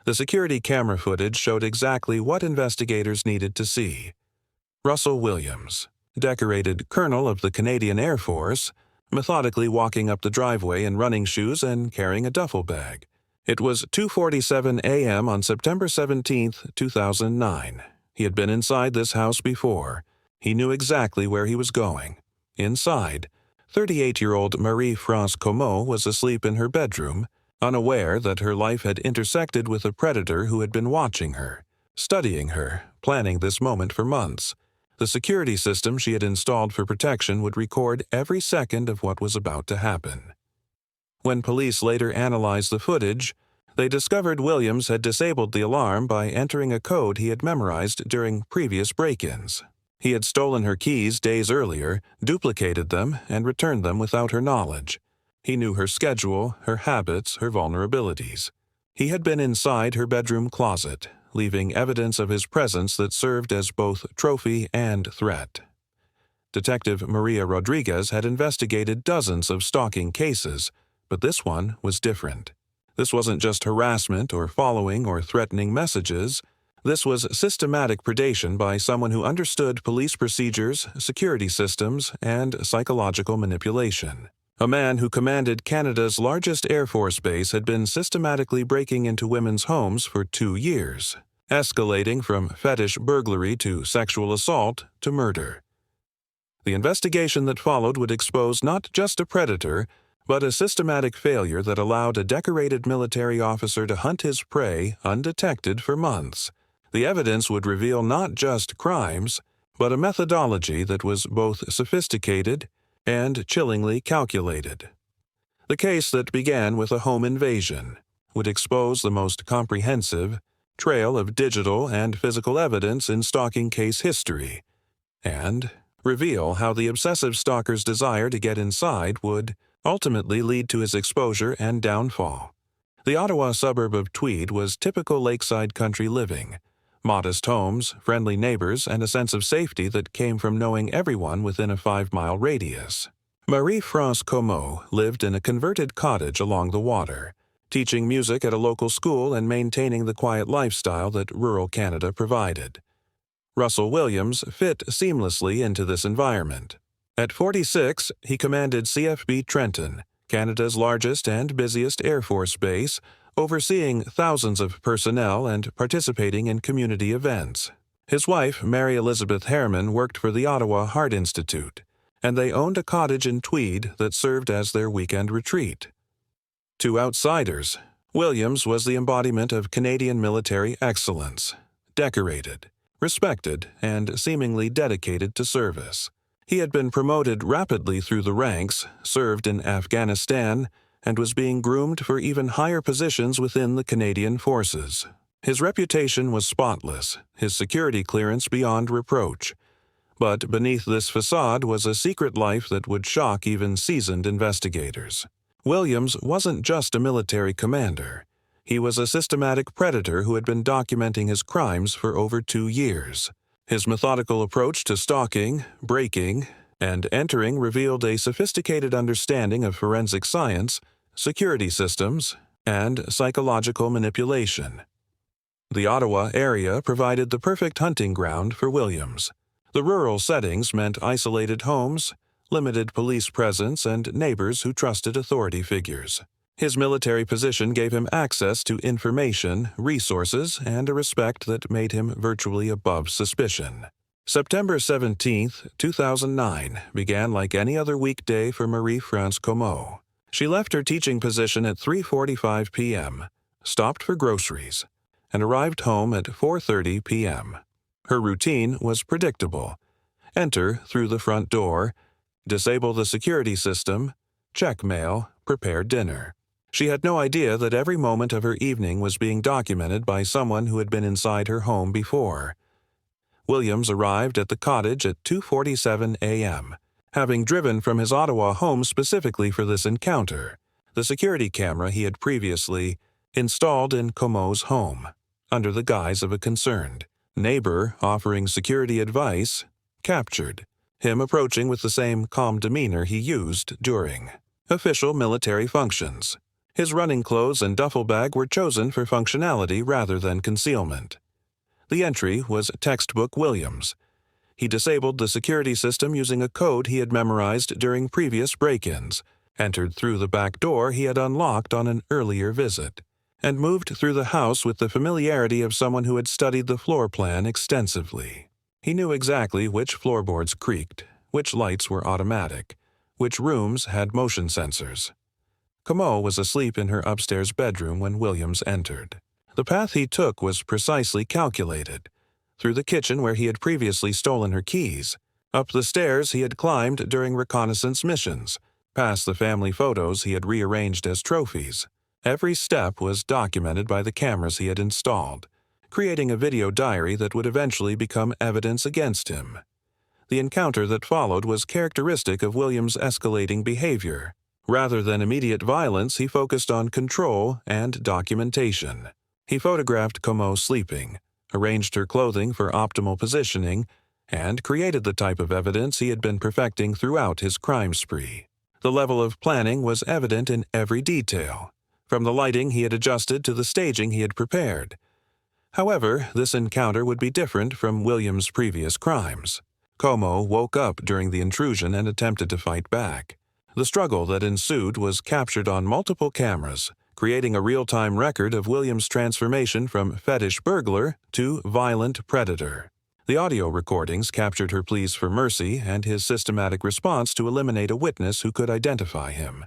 The security camera footage showed exactly what investigators needed to see. Russell Williams, decorated colonel of the Canadian Air Force, methodically walking up the driveway in running shoes and carrying a duffel bag. It was 2:47 a.m. on September 17, 2009. He had been inside this house before. He knew exactly where he was going. Inside, 38-year-old Marie-France Comeau was asleep in her bedroom, unaware that her life had intersected with a predator who had been watching her, studying her, planning this moment for months. The security system she had installed for protection would record every second of what was about to happen. When police later analyzed the footage, they discovered Williams had disabled the alarm by entering a code he had memorized during previous break-ins. He had stolen her keys days earlier, duplicated them, and returned them without her knowledge. He knew her schedule, her habits, her vulnerabilities. He had been inside her bedroom closet, leaving evidence of his presence that served as both trophy and threat. Detective Maria Rodriguez had investigated dozens of stalking cases, but this one was different. This wasn't just harassment or following or threatening messages. This was systematic predation by someone who understood police procedures, security systems, and psychological manipulation. A man who commanded Canada's largest Air Force base had been systematically breaking into women's homes for 2 years, escalating from fetish burglary to sexual assault to murder. The investigation that followed would expose not just a predator, but a systematic failure that allowed a decorated military officer to hunt his prey undetected for months. The evidence would reveal not just crimes, but a methodology that was both sophisticated and chillingly calculated. The case that began with a home invasion would expose the most comprehensive trail of digital and physical evidence in stalking case history, and reveal how the obsessive stalker's desire to get inside would ultimately lead to his exposure and downfall. The Ottawa suburb of Tweed was typical lakeside country living. Modest homes, friendly neighbors, and a sense of safety that came from knowing everyone within a 5-mile radius. Marie-France Comeau lived in a converted cottage along the water, teaching music at a local school and maintaining the quiet lifestyle that rural Canada provided. Russell Williams fit seamlessly into this environment. At 46, he commanded CFB Trenton, Canada's largest and busiest Air Force base, overseeing thousands of personnel and participating in community events. His wife, Mary Elizabeth Harriman, worked for the Ottawa Heart Institute, and they owned a cottage in Tweed that served as their weekend retreat. To outsiders, Williams was the embodiment of Canadian military excellence, decorated, respected, and seemingly dedicated to service. He had been promoted rapidly through the ranks, served in Afghanistan, and was being groomed for even higher positions within the Canadian forces. His reputation was spotless, his security clearance beyond reproach. But beneath this facade was a secret life that would shock even seasoned investigators. Williams wasn't just a military commander. He was a systematic predator who had been documenting his crimes for over 2 years. His methodical approach to stalking, breaking, and entering revealed a sophisticated understanding of forensic science, security systems, and psychological manipulation. The Ottawa area provided the perfect hunting ground for Williams. The rural settings meant isolated homes, limited police presence, and neighbors who trusted authority figures. His military position gave him access to information, resources, and a respect that made him virtually above suspicion. September 17, 2009, began like any other weekday for Marie-France Comeau. She left her teaching position at 3:45 p.m., stopped for groceries, and arrived home at 4:30 p.m. Her routine was predictable. Enter through the front door, disable the security system, check mail, prepare dinner. She had no idea that every moment of her evening was being documented by someone who had been inside her home before. Williams arrived at the cottage at 2:47 a.m., having driven from his Ottawa home specifically for this encounter. The security camera he had previously installed in Comeau's home, under the guise of a concerned neighbor offering security advice, captured him approaching with the same calm demeanor he used during official military functions. His running clothes and duffel bag were chosen for functionality rather than concealment. The entry was textbook Williams. He disabled the security system using a code he had memorized during previous break-ins, entered through the back door he had unlocked on an earlier visit, and moved through the house with the familiarity of someone who had studied the floor plan extensively. He knew exactly which floorboards creaked, which lights were automatic, which rooms had motion sensors. Comeau was asleep in her upstairs bedroom when Williams entered. The path he took was precisely calculated. Through the kitchen where he had previously stolen her keys, up the stairs he had climbed during reconnaissance missions, past the family photos he had rearranged as trophies. Every step was documented by the cameras he had installed, creating a video diary that would eventually become evidence against him. The encounter that followed was characteristic of Williams' escalating behavior. Rather than immediate violence, he focused on control and documentation. He photographed Comeau sleeping, arranged her clothing for optimal positioning, and created the type of evidence he had been perfecting throughout his crime spree. The level of planning was evident in every detail, from the lighting he had adjusted to the staging he had prepared. However, this encounter would be different from Williams' previous crimes. Comeau woke up during the intrusion and attempted to fight back. The struggle that ensued was captured on multiple cameras, creating a real-time record of Williams' transformation from fetish burglar to violent predator. The audio recordings captured her pleas for mercy and his systematic response to eliminate a witness who could identify him.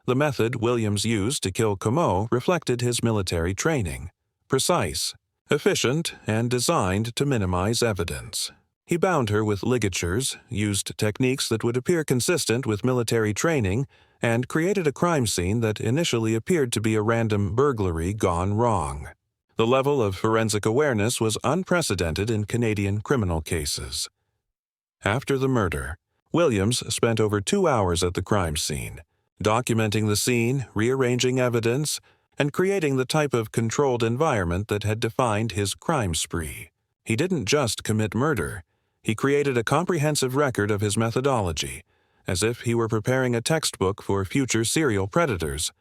The method Williams used to kill Comeau reflected his military training: precise, efficient, and designed to minimize evidence. He bound her with ligatures, used techniques that would appear consistent with military training, and created a crime scene that initially appeared to be a random burglary gone wrong. The level of forensic awareness was unprecedented in Canadian criminal cases. After the murder, Williams spent over 2 hours at the crime scene, documenting the scene, rearranging evidence, and creating the type of controlled environment that had defined his crime spree. He didn't just commit murder. He created a comprehensive record of his methodology, as if he were preparing a textbook for future serial predators.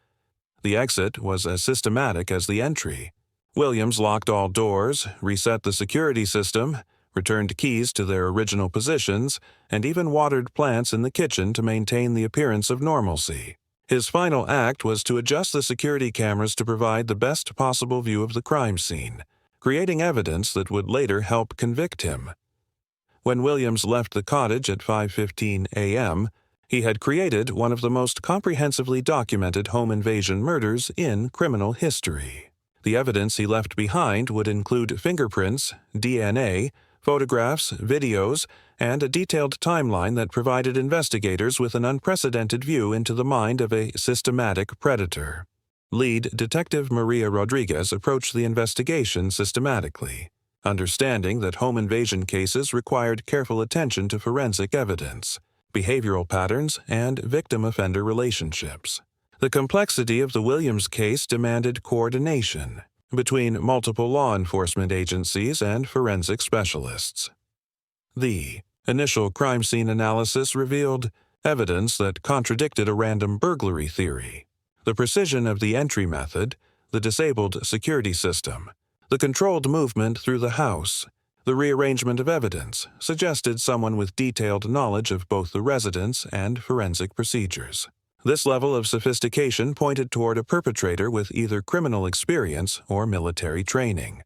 The exit was as systematic as the entry. Williams locked all doors, reset the security system, returned keys to their original positions, and even watered plants in the kitchen to maintain the appearance of normalcy. His final act was to adjust the security cameras to provide the best possible view of the crime scene, creating evidence that would later help convict him. When Williams left the cottage at 5:15 a.m., he had created one of the most comprehensively documented home invasion murders in criminal history. The evidence he left behind would include fingerprints, DNA, photographs, videos, and a detailed timeline that provided investigators with an unprecedented view into the mind of a systematic predator. Lead Detective Maria Rodriguez approached the investigation systematically, understanding that home invasion cases required careful attention to forensic evidence, behavioral patterns, and victim-offender relationships. The complexity of the Williams case demanded coordination between multiple law enforcement agencies and forensic specialists. The initial crime scene analysis revealed evidence that contradicted a random burglary theory. The precision of the entry method, the disabled security system, the controlled movement through the house, the rearrangement of evidence suggested someone with detailed knowledge of both the residence and forensic procedures. This level of sophistication pointed toward a perpetrator with either criminal experience or military training.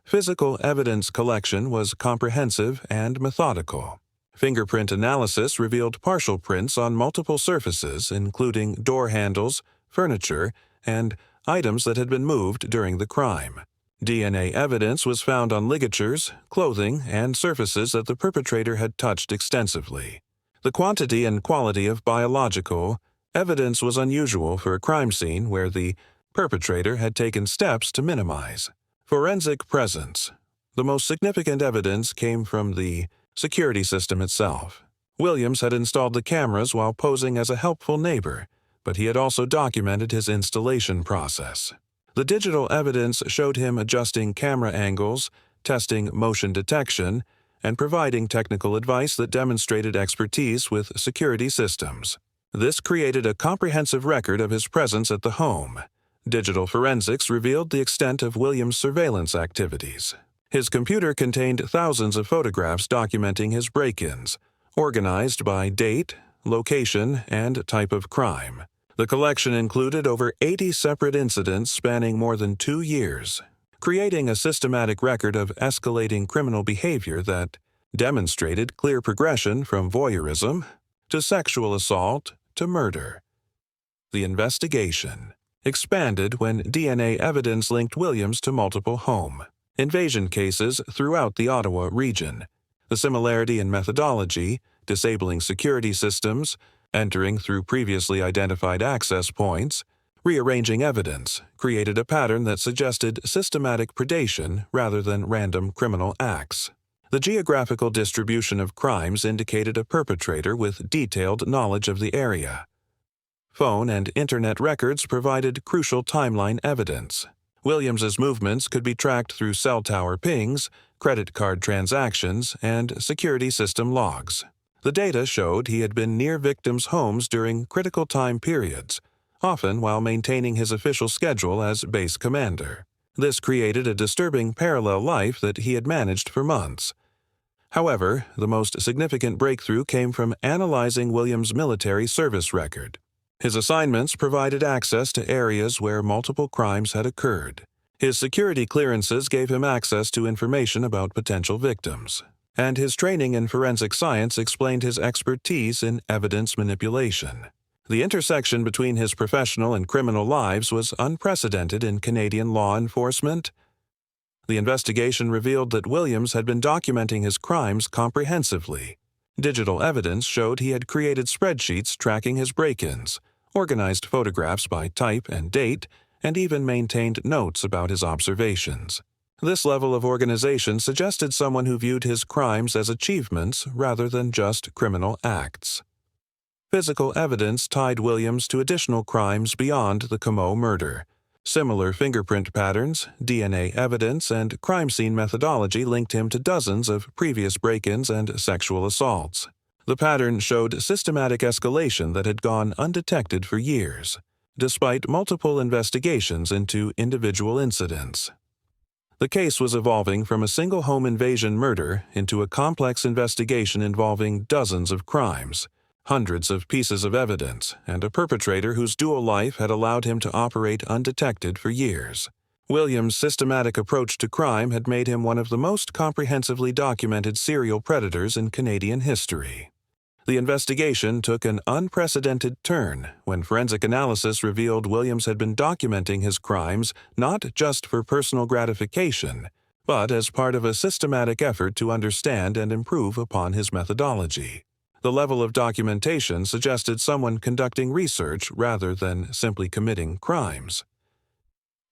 Physical evidence collection was comprehensive and methodical. Fingerprint analysis revealed partial prints on multiple surfaces, including door handles, furniture, and items that had been moved during the crime. DNA evidence was found on ligatures, clothing, and surfaces that the perpetrator had touched extensively. The quantity and quality of biological evidence was unusual for a crime scene where the perpetrator had taken steps to minimize. Forensic presence. The most significant evidence came from the security system itself. Williams had installed the cameras while posing as a helpful neighbor, but he had also documented his installation process. The digital evidence showed him adjusting camera angles, testing motion detection, and providing technical advice that demonstrated expertise with security systems. This created a comprehensive record of his presence at the home. Digital forensics revealed the extent of Williams' surveillance activities. His computer contained thousands of photographs documenting his break-ins, organized by date, location, and type of crime. The collection included over 80 separate incidents spanning more than 2 years, creating a systematic record of escalating criminal behavior that demonstrated clear progression from voyeurism to sexual assault to murder. The investigation expanded when DNA evidence linked Williams to multiple home invasion cases throughout the Ottawa region. The similarity in methodology, disabling security systems, entering through previously identified access points, rearranging evidence, created a pattern that suggested systematic predation rather than random criminal acts. The geographical distribution of crimes indicated a perpetrator with detailed knowledge of the area. Phone and internet records provided crucial timeline evidence. Williams's movements could be tracked through cell tower pings, credit card transactions, and security system logs. The data showed he had been near victims' homes during critical time periods, often while maintaining his official schedule as base commander. This created a disturbing parallel life that he had managed for months. However, the most significant breakthrough came from analyzing Williams' military service record. His assignments provided access to areas where multiple crimes had occurred. His security clearances gave him access to information about potential victims, and his training in forensic science explained his expertise in evidence manipulation. The intersection between his professional and criminal lives was unprecedented in Canadian law enforcement. The investigation revealed that Williams had been documenting his crimes comprehensively. Digital evidence showed he had created spreadsheets tracking his break-ins, organized photographs by type and date, and even maintained notes about his observations. This level of organization suggested someone who viewed his crimes as achievements rather than just criminal acts. Physical evidence tied Williams to additional crimes beyond the Comeau murder. Similar fingerprint patterns, DNA evidence, and crime scene methodology linked him to dozens of previous break-ins and sexual assaults. The pattern showed systematic escalation that had gone undetected for years, despite multiple investigations into individual incidents. The case was evolving from a single home invasion murder into a complex investigation involving dozens of crimes, hundreds of pieces of evidence, and a perpetrator whose dual life had allowed him to operate undetected for years. Williams' systematic approach to crime had made him one of the most comprehensively documented serial predators in Canadian history. The investigation took an unprecedented turn when forensic analysis revealed Williams had been documenting his crimes not just for personal gratification, but as part of a systematic effort to understand and improve upon his methodology. The level of documentation suggested someone conducting research rather than simply committing crimes.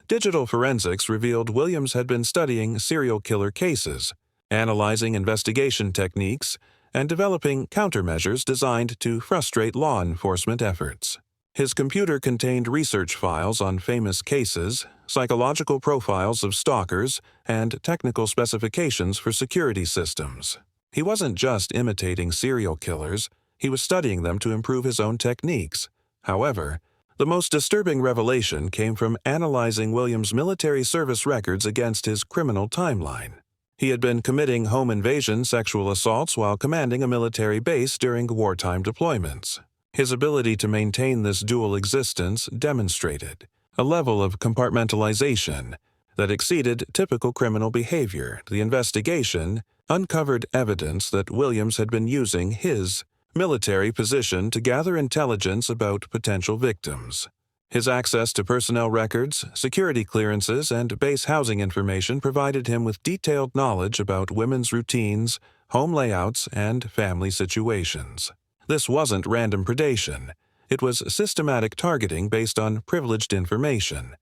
Digital forensics revealed Williams had been studying serial killer cases, analyzing investigation techniques, and developing countermeasures designed to frustrate law enforcement efforts. His computer contained research files on famous cases, psychological profiles of stalkers, and technical specifications for security systems. He wasn't just imitating serial killers, he was studying them to improve his own techniques. However, the most disturbing revelation came from analyzing Williams' military service records against his criminal timeline. He had been committing home invasion sexual assaults while commanding a military base during wartime deployments. His ability to maintain this dual existence demonstrated a level of compartmentalization that exceeded typical criminal behavior. The investigation uncovered evidence that Williams had been using his military position to gather intelligence about potential victims. His access to personnel records, security clearances, and base housing information provided him with detailed knowledge about women's routines, home layouts, and family situations. This wasn't random predation. It was systematic targeting based on privileged information.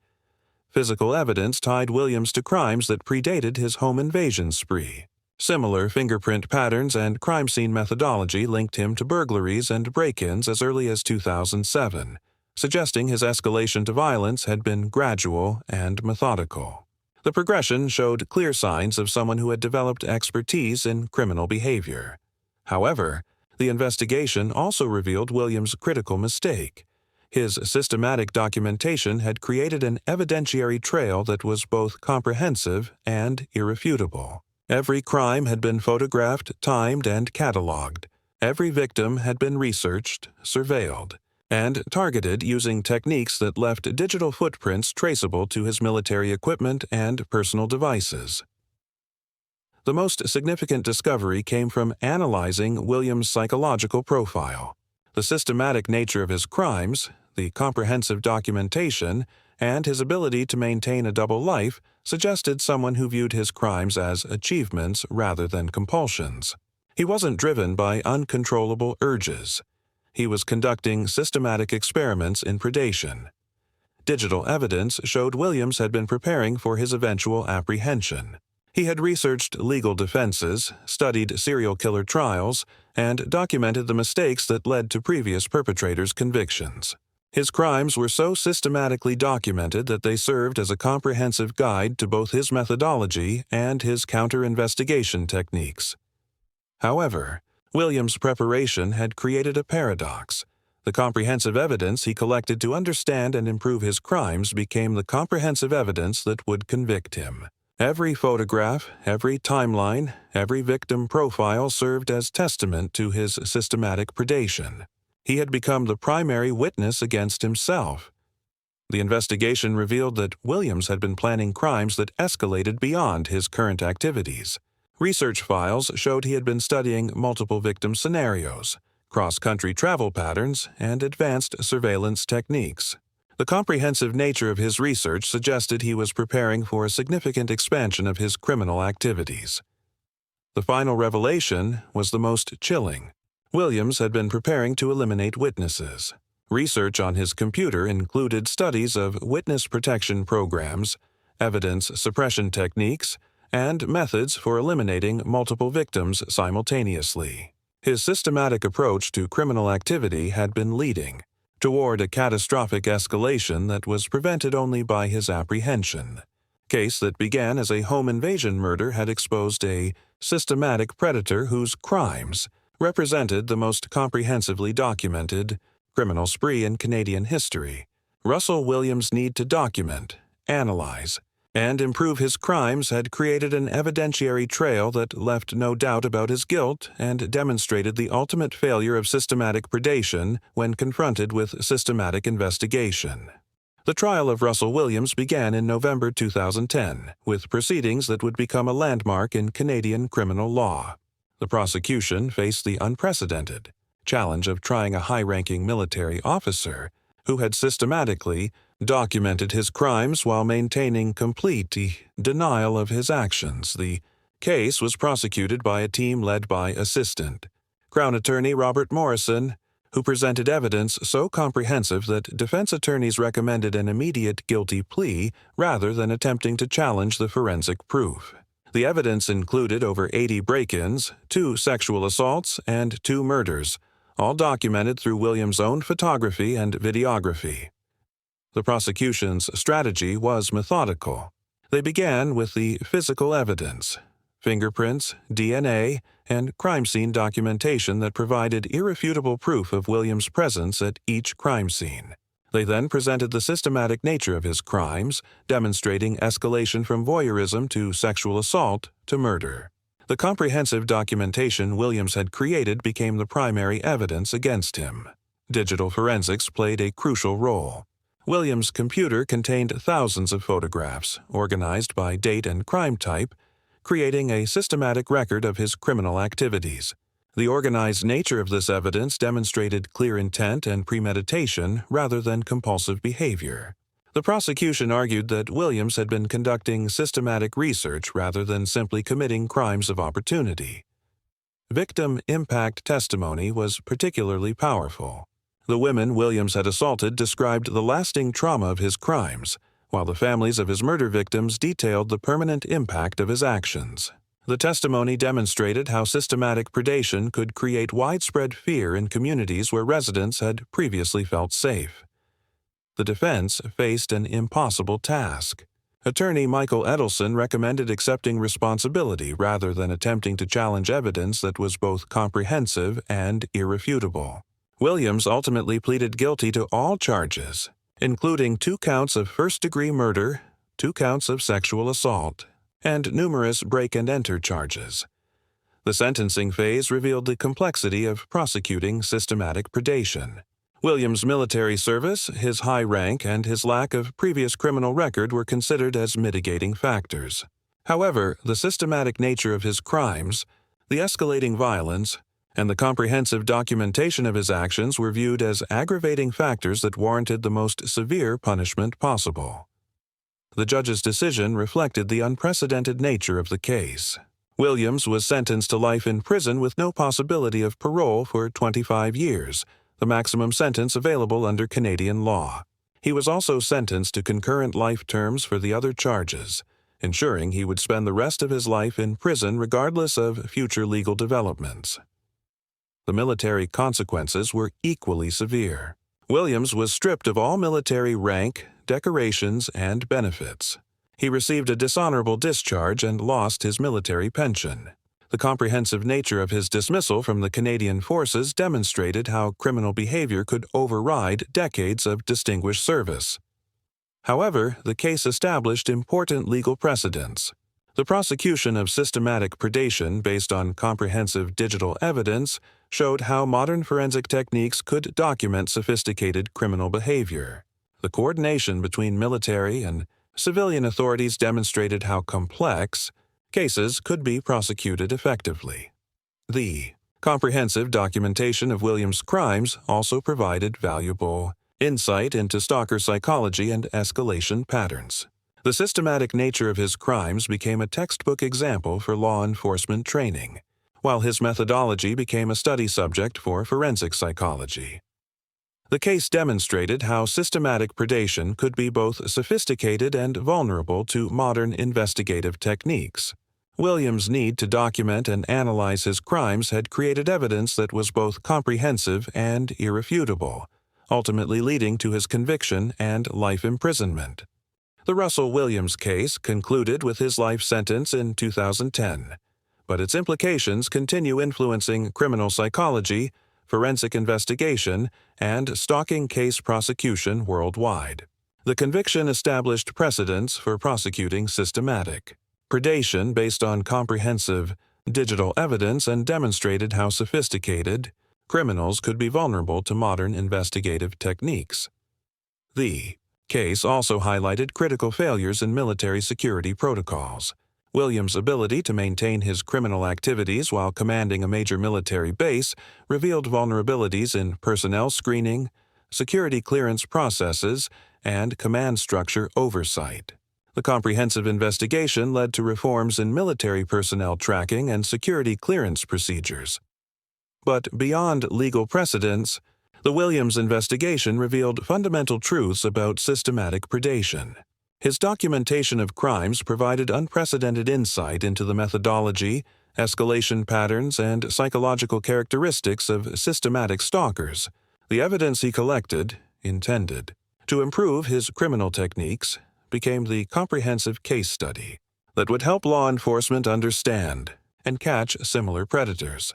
Physical evidence tied Williams to crimes that predated his home invasion spree. Similar fingerprint patterns and crime scene methodology linked him to burglaries and break-ins as early as 2007, suggesting his escalation to violence had been gradual and methodical. The progression showed clear signs of someone who had developed expertise in criminal behavior. However, The investigation also revealed Williams' critical mistake. His systematic documentation had created an evidentiary trail that was both comprehensive and irrefutable. Every crime had been photographed, timed, and cataloged. Every victim had been researched, surveilled, and targeted using techniques that left digital footprints traceable to his military equipment and personal devices. The most significant discovery came from analyzing Williams' psychological profile. The systematic nature of his crimes, the comprehensive documentation, and his ability to maintain a double life suggested someone who viewed his crimes as achievements rather than compulsions. He wasn't driven by uncontrollable urges. He was conducting systematic experiments in predation. Digital evidence showed Williams had been preparing for his eventual apprehension. He had researched legal defenses, studied serial killer trials, and documented the mistakes that led to previous perpetrators' convictions. His crimes were so systematically documented that they served as a comprehensive guide to both his methodology and his counter-investigation techniques. However, Williams' preparation had created a paradox. The comprehensive evidence he collected to understand and improve his crimes became the comprehensive evidence that would convict him. Every photograph, every timeline, every victim profile served as testament to his systematic predation. He had become the primary witness against himself. The investigation revealed that Williams had been planning crimes that escalated beyond his current activities. Research files showed he had been studying multiple victim scenarios, cross-country travel patterns, and advanced surveillance techniques. The comprehensive nature of his research suggested he was preparing for a significant expansion of his criminal activities. The final revelation was the most chilling. Williams had been preparing to eliminate witnesses. Research on his computer included studies of witness protection programs, evidence suppression techniques, and methods for eliminating multiple victims simultaneously. His systematic approach to criminal activity had been leading toward a catastrophic escalation that was prevented only by his apprehension. Case that began as a home invasion murder had exposed a systematic predator whose crimes represented the most comprehensively documented criminal spree in Canadian history. Russell Williams' need to document, analyze, and improve his crimes had created an evidentiary trail that left no doubt about his guilt and demonstrated the ultimate failure of systematic predation when confronted with systematic investigation. The trial of Russell Williams began in November 2010, with proceedings that would become a landmark in Canadian criminal law. The prosecution faced the unprecedented challenge of trying a high-ranking military officer who had systematically documented his crimes while maintaining complete denial of his actions. The case was prosecuted by a team led by Assistant Crown Attorney Robert Morrison, who presented evidence so comprehensive that defense attorneys recommended an immediate guilty plea rather than attempting to challenge the forensic proof. The evidence included over 80 break-ins, 2 sexual assaults, and 2 murders, all documented through Williams' own photography and videography. The prosecution's strategy was methodical. They began with the physical evidence, fingerprints, DNA, and crime scene documentation that provided irrefutable proof of Williams' presence at each crime scene. They then presented the systematic nature of his crimes, demonstrating escalation from voyeurism to sexual assault to murder. The comprehensive documentation Williams had created became the primary evidence against him. Digital forensics played a crucial role. Williams' computer contained thousands of photographs, organized by date and crime type, creating a systematic record of his criminal activities. The organized nature of this evidence demonstrated clear intent and premeditation rather than compulsive behavior. The prosecution argued that Williams had been conducting systematic research rather than simply committing crimes of opportunity. Victim impact testimony was particularly powerful. The women Williams had assaulted described the lasting trauma of his crimes, while the families of his murder victims detailed the permanent impact of his actions. The testimony demonstrated how systematic predation could create widespread fear in communities where residents had previously felt safe. The defense faced an impossible task: Attorney Michael Edelson recommended accepting responsibility rather than attempting to challenge evidence that was both comprehensive and irrefutable. Williams ultimately pleaded guilty to all charges, including 2 counts of first-degree murder, 2 counts of sexual assault, and numerous break-and-enter charges. The sentencing phase revealed the complexity of prosecuting systematic predation. Williams' military service, his high rank, and his lack of previous criminal record were considered as mitigating factors. However, the systematic nature of his crimes, the escalating violence, and the comprehensive documentation of his actions were viewed as aggravating factors that warranted the most severe punishment possible. The judge's decision reflected the unprecedented nature of the case. Williams was sentenced to life in prison with no possibility of parole for 25 years, the maximum sentence available under Canadian law. He was also sentenced to concurrent life terms for the other charges, ensuring he would spend the rest of his life in prison regardless of future legal developments. The military consequences were equally severe. Williams was stripped of all military rank, decorations, and benefits. He received a dishonorable discharge and lost his military pension. The comprehensive nature of his dismissal from the Canadian Forces demonstrated how criminal behavior could override decades of distinguished service. However, the case established important legal precedents. The prosecution of systematic predation based on comprehensive digital evidence showed how modern forensic techniques could document sophisticated criminal behavior. The coordination between military and civilian authorities demonstrated how complex cases could be prosecuted effectively. The comprehensive documentation of Williams' crimes also provided valuable insight into stalker psychology and escalation patterns. The systematic nature of his crimes became a textbook example for law enforcement training, while his methodology became a study subject for forensic psychology. The case demonstrated how systematic predation could be both sophisticated and vulnerable to modern investigative techniques. Williams' need to document and analyze his crimes had created evidence that was both comprehensive and irrefutable, ultimately leading to his conviction and life imprisonment. The Russell Williams case concluded with his life sentence in 2010, but its implications continue influencing criminal psychology, forensic investigation, and stalking case prosecution worldwide. The conviction established precedents for prosecuting systematic predation based on comprehensive digital evidence and demonstrated how sophisticated criminals could be vulnerable to modern investigative techniques. The case also highlighted critical failures in military security protocols. Williams' ability to maintain his criminal activities while commanding a major military base revealed vulnerabilities in personnel screening, security clearance processes, and command structure oversight. The comprehensive investigation led to reforms in military personnel tracking and security clearance procedures. But beyond legal precedents, the Williams investigation revealed fundamental truths about systematic predation. His documentation of crimes provided unprecedented insight into the methodology, escalation patterns, and psychological characteristics of systematic stalkers. The evidence he collected, intended to improve his criminal techniques, became the comprehensive case study that would help law enforcement understand and catch similar predators.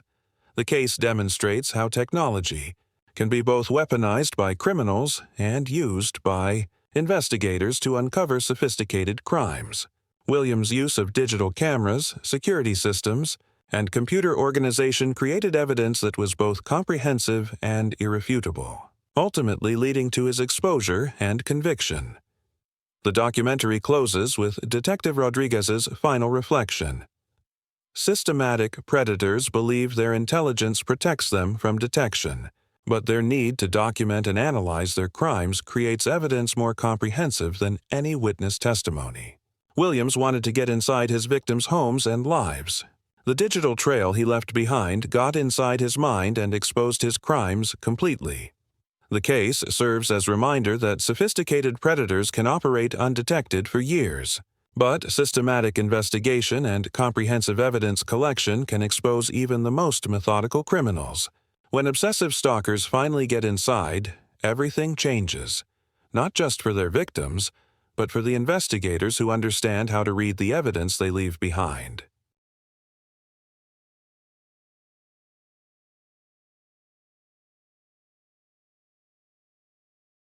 The case demonstrates how technology can be both weaponized by criminals and used by investigators to uncover sophisticated crimes. Williams' use of digital cameras, security systems, and computer organization created evidence that was both comprehensive and irrefutable, ultimately leading to his exposure and conviction. The documentary closes with Detective Rodriguez's final reflection. Systematic predators believe their intelligence protects them from detection, but their need to document and analyze their crimes creates evidence more comprehensive than any witness testimony. Williams wanted to get inside his victims' homes and lives. The digital trail he left behind got inside his mind and exposed his crimes completely. The case serves as a reminder that sophisticated predators can operate undetected for years, but systematic investigation and comprehensive evidence collection can expose even the most methodical criminals. When obsessive stalkers finally get inside, everything changes, not just for their victims, but for the investigators who understand how to read the evidence they leave behind.